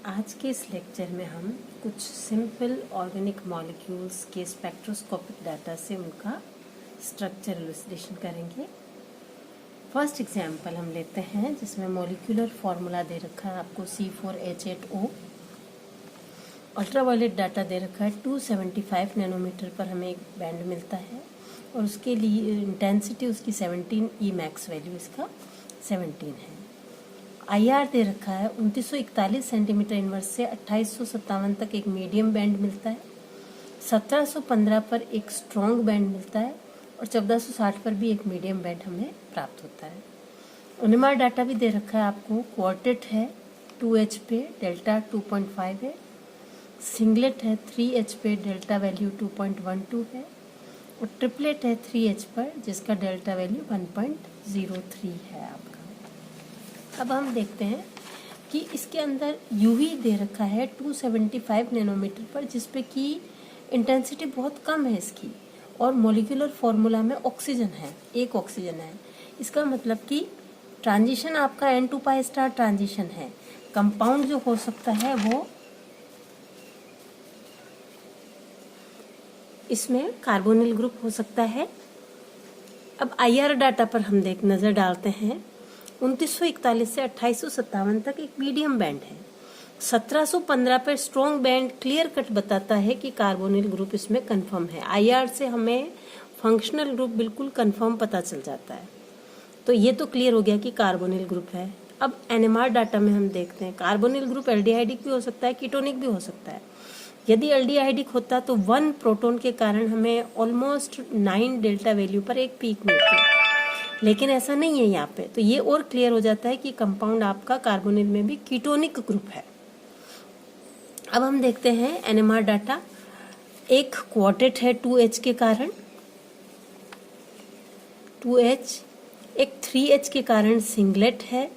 आज के इस लेक्चर में हम कुछ सिंपल ऑर्गेनिक मॉलिक्यूल्स के स्पेक्ट्रोस्कोपिक डाटा से उनका स्ट्रक्चर इलुस्ट्रेशन करेंगे। फर्स्ट एग्जांपल हम लेते हैं जिसमें मॉलिक्यूलर फार्मूला दे रखा है आपको C4H8O। अल्ट्रावायलेट डाटा दे रखा है 275 नैनोमीटर पर हमें एक बैंड मिलता है और उसके लिए इंटेंसिटी उसकी 17 ई मैक्स वैल्यू इसका 17 है। IR दे रखा है 2941 सेंटीमीटर इनवर्स से 2857 तक एक मीडियम बैंड मिलता है, 1715 पर एक स्ट्रॉन्ग बैंड मिलता है और 1460 पर भी एक मीडियम बैंड हमें प्राप्त होता है। NMR डाटा भी दे रखा है आपको। क्वार्टेट है 2H पे डेल्टा 2.5 है, सिंगलेट है 3H पे डेल्टा वैल्यू 2.12 है और ट्रिपलेट है 3H पर जिसका डेल्टा वैल्यू 1.03 है आपका। अब हम देखते हैं कि इसके अंदर UV दे रखा है 275 नैनोमीटर पर जिस पे कि इंटेंसिटी बहुत कम है इसकी और मॉलिक्यूलर फार्मूला में ऑक्सीजन है, एक ऑक्सीजन है। इसका मतलब कि ट्रांजिशन आपका N2 पाई स्टार ट्रांजिशन है। कंपाउंड जो हो सकता है वो इसमें कार्बोनिल ग्रुप हो सकता है। अब IR डाटा पर हम नजर डालते हैं। 2941 से 2857 तक एक मीडियम बैंड है। 1715 पर स्ट्रॉन्ग बैंड क्लियर कट बताता है कि कार्बोनिल ग्रुप इसमें कंफर्म है। IR से हमें फंक्शनल ग्रुप बिल्कुल कंफर्म पता चल जाता है, तो ये तो क्लियर हो गया कि कार्बोनिल ग्रुप है। अब NMR डाटा में हम देखते हैं कार्बोनिल ग्रुप एल्डिहाइडिक भी हो सकता है, कीटोनिक भी हो सकता है। यदि एल्डिहाइडिक होता तो 1 प्रोटॉन के कारण हमें ऑलमोस्ट 9 डेल्टा वैल्यू पर एक पीक मिलती है, लेकिन ऐसा नहीं है यहाँ पे। तो ये और क्लियर हो जाता है कि कंपाउंड आपका कार्बोनिल में भी कीटोनिक ग्रुप है। अब हम देखते हैं NMR डाटा। एक क्वार्टेट है 2H के कारण 2H, एक 3H के कारण सिंगलेट है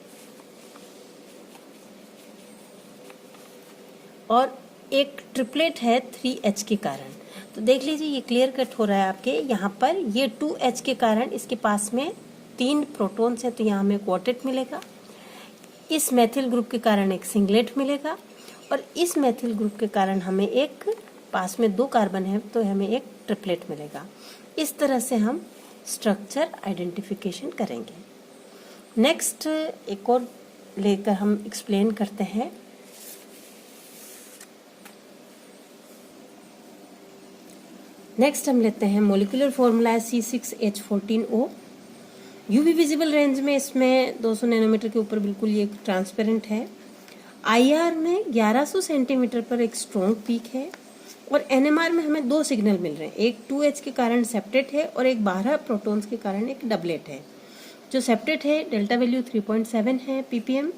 और एक ट्रिपलेट है 3H के कारण। तो देख लीजिए ये क्लियर कट हो रहा है आपके यहाँ पर। ये 2H के कारण इसके पास में 3 प्रोटॉन्स हैं तो यहाँ हमें क्वार्टेट मिलेगा। इस मेथिल ग्रुप के कारण एक सिंगलेट मिलेगा और इस मेथिल ग्रुप के कारण हमें एक पास में 2 कार्बन है तो हमें एक ट्रिपलेट मिलेगा। इस तरह से हम स्ट्रक्चर आइडेंटिफिकेशन करेंगे। नेक्स्ट एक और लेकर हम एक्सप्लेन करते हैं। नेक्स्ट हम लेते हैं molecular formula C6H14O। UV visible range में इसमें 200 नैनोमीटर के ऊपर बिल्कुल ये ट्रांसपेरेंट है। IR में 1100 सेंटीमीटर पर एक स्ट्रॉन्ग पीक है और NMR में हमें 2 सिग्नल मिल रहे हैं। एक 2H के कारण सेप्टेट है और एक 12 प्रोटॉन्स के कारण एक डबलेट है। जो सेप्टेट है डेल्टा वैल्यू 3.7 है ppm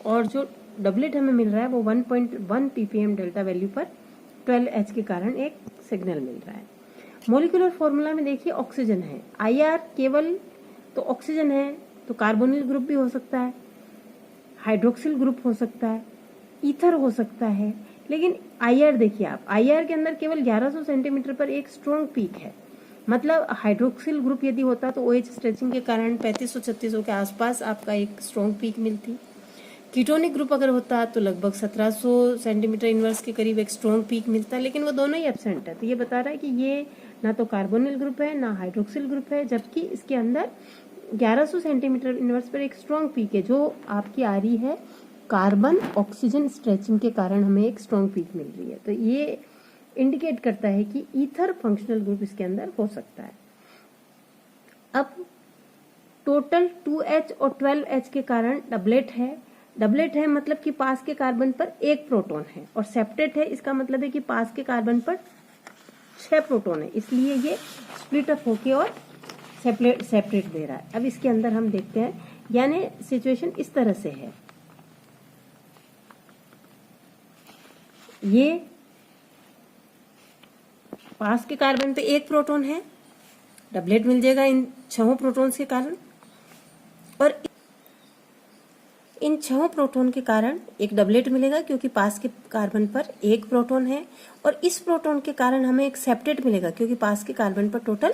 और जो डबलेट हमें मिल रहा है वो 1.1 ppm डेल्टा वैल्यू पर 12H के कारण एक सिग्नल मिल रहा है। मॉलिक्यूलर फॉर्मूला में देखिए ऑक्सीजन है। IR केवल तो ऑक्सीजन है तो कार्बोनिल ग्रुप भी हो सकता है, हाइड्रोक्सिल ग्रुप हो सकता है, ईथर हो सकता है। लेकिन IR देखिए आप, IR के अंदर केवल 1100 सेंटीमीटर पर एक स्ट्रॉन्ग पीक है। मतलब हाइड्रोक्सिल ग्रुप यदि होता तो OH स्ट्रेचिंग के कारण 3500-3600 के आसपास आपका एक स्ट्रॉन्ग पीक मिलती। कीटोनिक ग्रुप अगर होता तो लगभग 1700 सेंटीमीटर इनवर्स के करीब एक स्ट्रॉन्ग पीक मिलता, लेकिन वो दोनों ही एब्सेंट है। तो ये बता रहा है कि ये ना तो कार्बोनिल ग्रुप है ना हाइड्रोक्सिल ग्रुप है, जबकि इसके अंदर 1100 सेंटीमीटर इनवर्स पर एक स्ट्रॉन्ग पीक है जो आपकी आ रही है कार्बन ऑक्सीजन स्ट्रेचिंग के कारण हमें एक स्ट्रॉन्ग पीक मिल रही है। तो ये इंडिकेट करता है कि ईथर फंक्शनल ग्रुप इसके अंदर हो सकता है। अब टोटल 2H और 12H के कारण डबलेट है। डबलेट है मतलब कि पास के कार्बन पर एक प्रोटॉन है और सेप्टेट है इसका मतलब है कि पास के कार्बन पर 6 प्रोटॉन है, इसलिए ये स्प्लिट अप होके और सेपरेट दे रहा है। अब इसके अंदर हम देखते हैं, यानी सिचुएशन इस तरह से है। ये पास के कार्बन पे एक प्रोटॉन है, डबलेट मिल जाएगा इन 6 प्रोटॉन्स के कारण और इन 6 प्रोटॉन के कारण एक डबलेट मिलेगा क्योंकि पास के कार्बन पर एक प्रोटॉन है और इस प्रोटॉन के कारण हमें एक सेप्टेट मिलेगा क्योंकि पास के कार्बन पर टोटल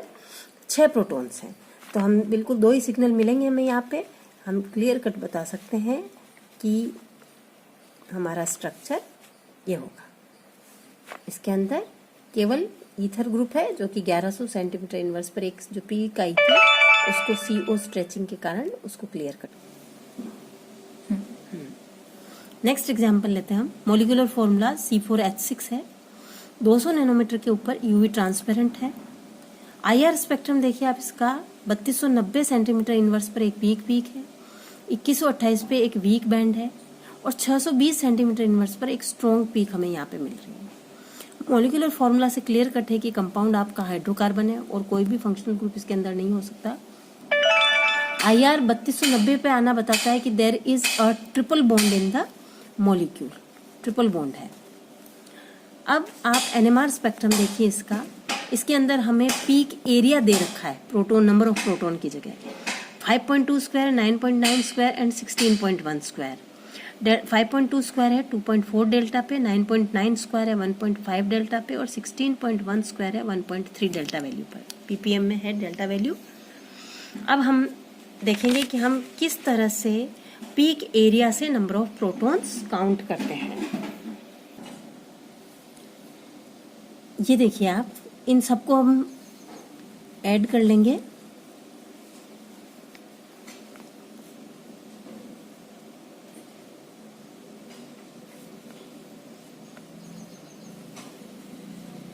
6 प्रोटॉन्स हैं। तो हम बिल्कुल 2 ही सिग्नल मिलेंगे हमें यहाँ पे। हम क्लियर कट बता सकते हैं कि हमारा स्ट्रक्चर ये होगा। इसके अंदर केवल ईथर ग्रुप है जो कि 1100 सेंटीमीटर इनवर्स पर एक जो पीक आई थी उसको CO स्ट्रेचिंग के कारण उसको क्लियर कर। नेक्स्ट एग्जांपल लेते हैं हम। मॉलिक्यूलर फॉर्मूला C4H6 है, 200 नैनोमीटर के ऊपर यूवी ट्रांसपेरेंट है। IR स्पेक्ट्रम देखिए आप इसका 3290 सेंटीमीटर इनवर्स पर एक पीक है, 2128 पे एक वीक बैंड है और 620 सेंटीमीटर इनवर्स पर एक स्ट्रॉन्ग पीक हमें यहाँ पे मिल रही है। मॉलिक्यूलर फॉर्मूला से क्लियर कट है कि कंपाउंड आपका हाइड्रोकार्बन है और कोई भी फंक्शनल ग्रुप इसके अंदर नहीं हो सकता। IR 3290 पे आना बताता है कि there is a triple bond in the molecule, triple bond है। अब आप NMR स्पेक्ट्रम देखिए इसका, इसके अंदर हमें पीक एरिया दे रखा है प्रोटॉन, नंबर ऑफ प्रोटॉन की जगह 5.2 square, 9.9 square and 16.1 square. 5.2 square है 2.4 डेल्टा पे, 9.9 स्क्वायर है 1.5 डेल्टा पे और 16.1 स्क्वायर है 1.3 डेल्टा वैल्यू पर। ppm में है डेल्टा वैल्यू। अब हम देखेंगे कि हम किस तरह से पीक एरिया से नंबर ऑफ प्रोटॉन्स काउंट करते हैं। ये देखिए आप, इन सबको हम ऐड कर लेंगे।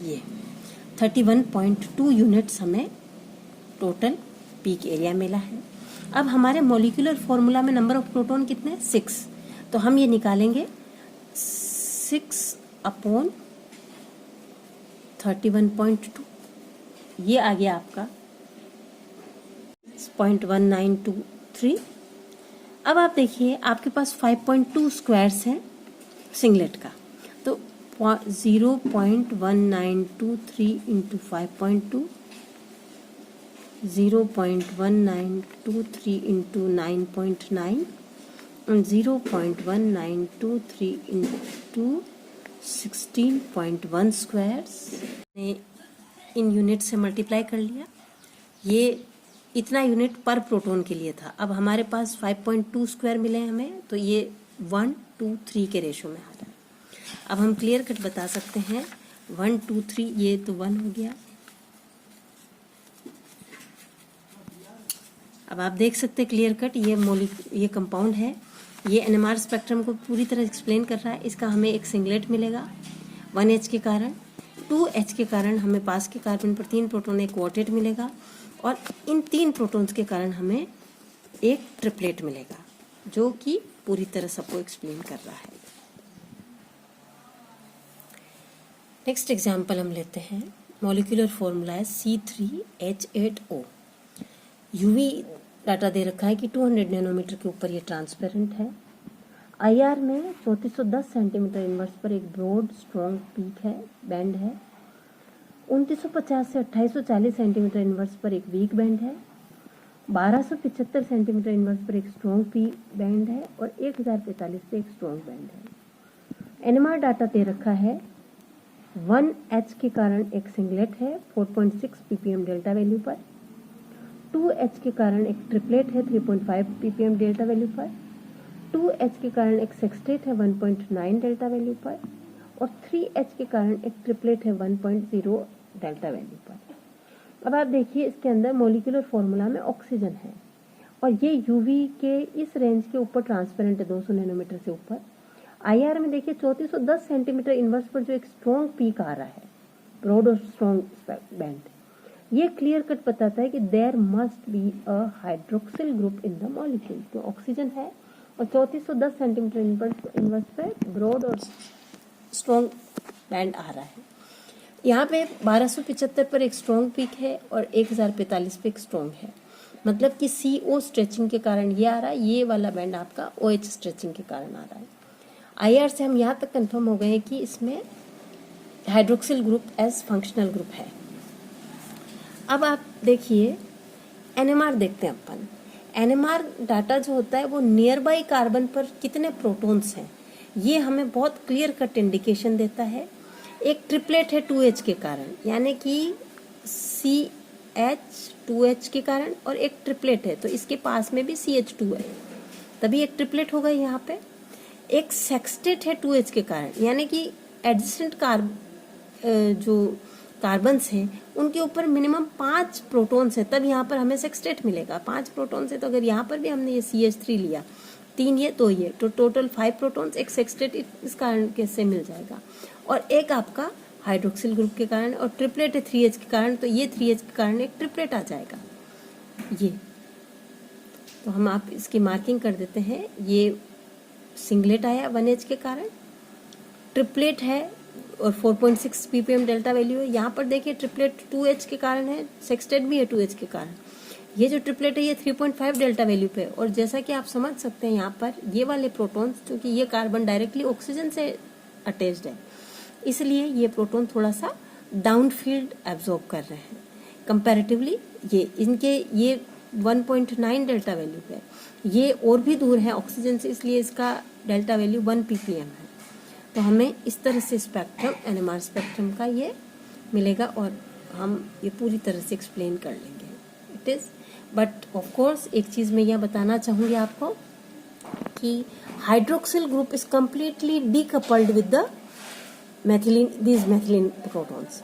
ये 31.2 यूनिट्स हमें टोटल पीक एरिया मिला है। अब हमारे मॉलिक्यूलर फॉर्मूला में नंबर ऑफ प्रोटॉन कितने हैं? 6। तो हम ये निकालेंगे 6/31.2, ये आ गया आपका 0.1923। अब आप देखिए आपके पास 5.2 स्क्वायर्स हैं सिंगलेट का, तो 0.1923 इंटू 5.2, 0.1923 इंटू 9.9 और 0.1923 इंटू 16.1 स्क्वायर्स ने इन यूनिट से मल्टीप्लाई कर लिया। ये इतना यूनिट पर प्रोटॉन के लिए था। अब हमारे पास 5.2 स्क्वायर मिले हमें, तो ये 1:3 के रेशो में आ रहा है। अब हम क्लियर कट बता सकते हैं 1:3, ये तो 1 हो गया। अब आप देख सकते हैं क्लियर कट, ये कंपाउंड है, ये NMR स्पेक्ट्रम को पूरी तरह एक्सप्लेन कर रहा है। इसका हमें एक सिंगलेट मिलेगा 1H के कारण, 2H के कारण हमें पास के कार्बन पर 3 प्रोटॉन एक क्वार्टेट मिलेगा और इन 3 प्रोटॉन्स के कारण हमें एक ट्रिपलेट मिलेगा जो कि पूरी तरह सबको एक्सप्लेन कर रहा है। नेक्स्ट एग्जाम्पल हम लेते हैं। मॉलिक्यूलर फॉर्मूला है C3H8O। यूवी डाटा दे रखा है कि 200 नैनोमीटर के ऊपर ये ट्रांसपेरेंट है। IR में 3410 सेंटीमीटर इनवर्स पर एक ब्रॉड स्ट्रॉन्ग पीक है, बैंड है। 2950 से 2840 सेंटीमीटर इनवर्स पर एक वीक बैंड है। 1275 सेंटीमीटर इनवर्स पर एक स्ट्रॉन्ग पीक बैंड है और 1045 पे एक स्ट्रॉन्ग बैंड है। NMR डाटा दे रखा है 1H के कारण एक सिंगलेट है 4.6 ppm डेल्टा वैल्यू पर, 2H के कारण एक ट्रिपलेट है 3.5 ppm डेल्टा वैल्यू पर, 2H के कारण एक सेक्सटेट है 1.9 डेल्टा वैल्यू पर और 3H के कारण एक ट्रिपलेट है 1.0 डेल्टा वैल्यू पर। अब आप देखिए इसके अंदर मॉलिक्यूलर फॉर्मूला में ऑक्सीजन है और ये यूवी के इस रेंज के ऊपर ट्रांसपेरेंट है 200 नैनोमीटर से ऊपर। IR में देखिए 3410 सेंटीमीटर इनवर्स पर जो एक स्ट्रॉन्ग पीक आ रहा है, ब्रॉड और स्ट्रॉन्ग बैंड, ये क्लियर कट बताता है कि there must be a hydroxyl group in the molecule. तो ऑक्सीजन है और 3410 सेंटीमीटर इनवर्स पे ब्रॉड और स्ट्रॉन्ग बैंड आ रहा है। यहाँ पे 1275 पर एक स्ट्रॉन्ग पीक है और 1045 पे एक स्ट्रॉन्ग है, मतलब कि CO स्ट्रेचिंग के कारण ये आ रहा है, ये वाला बैंड आपका OH स्ट्रेचिंग के कारण आ रहा है। IR से हम यहाँ तक कंफर्म हो गए हैं कि इसमें hydroxyl group as functional group है। अब आप देखिए NMR देखते हैं अपन। NMR डाटा जो होता है वो नियर बाई कार्बन पर कितने प्रोटॉन्स हैं ये हमें बहुत क्लियर कट इंडिकेशन देता है। एक ट्रिपलेट है 2H के कारण, यानी कि CH 2H के कारण, और एक ट्रिपलेट है तो इसके पास में भी CH2 है, तभी एक ट्रिपलेट होगा यहाँ पे। एक सेक्सटेट है 2H के कारण, यानी कि एडजेसेंट जो कार्बन्स हैं उनके ऊपर मिनिमम 5 प्रोटॉन्स है, तब यहाँ पर हमें सेक्सटेट मिलेगा। 5 प्रोटॉन्स है, तो अगर यहाँ पर भी हमने ये CH3 लिया, 3 ये तो ये, तो टोटल 5 प्रोटॉन्स, एक सेक्सटेट इस कारण के से मिल जाएगा। और एक आपका हाइड्रोक्सिल ग्रुप के कारण, और ट्रिपलेट है 3H के कारण, तो ये 3H के कारण एक ट्रिपलेट आ जाएगा। ये तो हम आप इसकी मार्किंग कर देते हैं। ये सिंगलेट आया 1H के कारण, ट्रिपलेट है और 4.6 ppm डेल्टा वैल्यू है। यहाँ पर देखिए ट्रिपलेट 2H के कारण है, सेक्सटेट भी है 2H के कारण। ये जो ट्रिपलेट है ये 3.5 डेल्टा वैल्यू पे, और जैसा कि आप समझ सकते हैं यहाँ पर ये वाले प्रोटॉन्स, क्योंकि ये कार्बन डायरेक्टली ऑक्सीजन से अटैच्ड है, इसलिए ये प्रोटॉन थोड़ा सा डाउनफील्ड एब्जॉर्ब कर रहे हैं कंपैरेटिवली। ये 1.9 डेल्टा वैल्यू पे, ये और भी दूर है ऑक्सीजन से, इसलिए इसका डेल्टा वैल्यू 1 ppm है। तो हमें इस तरह से स्पेक्ट्रम, NMR स्पेक्ट्रम का ये मिलेगा, और हम ये पूरी तरह से एक्सप्लेन कर लेंगे। It is but of course एक चीज़ मैं यह बताना चाहूँगी आपको कि hydroxyl group is completely decoupled with the मैथिलीन, these मैथिलीन protons,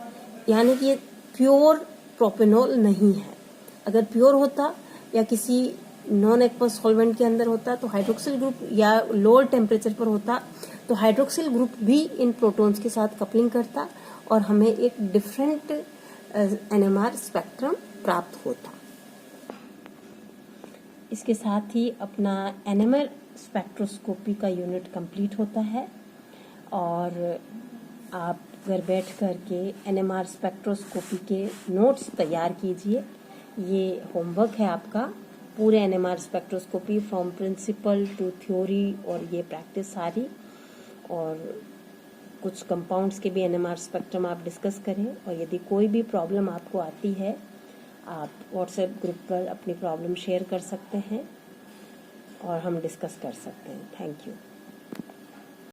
यानी कि ये प्योर प्रोपेनॉल नहीं है। अगर प्योर होता या किसी नॉन एक्वस सॉल्वेंट के अंदर होता तो हाइड्रोक्सिल ग्रुप, या लोअर टेम्परेचर पर होता तो हाइड्रोक्सिल ग्रुप भी इन प्रोटॉन्स के साथ कपलिंग करता और हमें एक डिफरेंट NMR स्पेक्ट्रम प्राप्त होता। इसके साथ ही अपना NMR स्पेक्ट्रोस्कोपी का यूनिट कंप्लीट होता है, और आप घर बैठ कर के NMR स्पेक्ट्रोस्कोपी के नोट्स तैयार कीजिए। ये होमवर्क है आपका, पूरे NMR spectroscopy from principle to theory, और ये प्रैक्टिस सारी, और कुछ कंपाउंड्स के भी NMR स्पेक्ट्रम आप डिस्कस करें। और यदि कोई भी प्रॉब्लम आपको आती है, आप व्हाट्सएप ग्रुप पर अपनी प्रॉब्लम शेयर कर सकते हैं और हम डिस्कस कर सकते हैं। Thank you.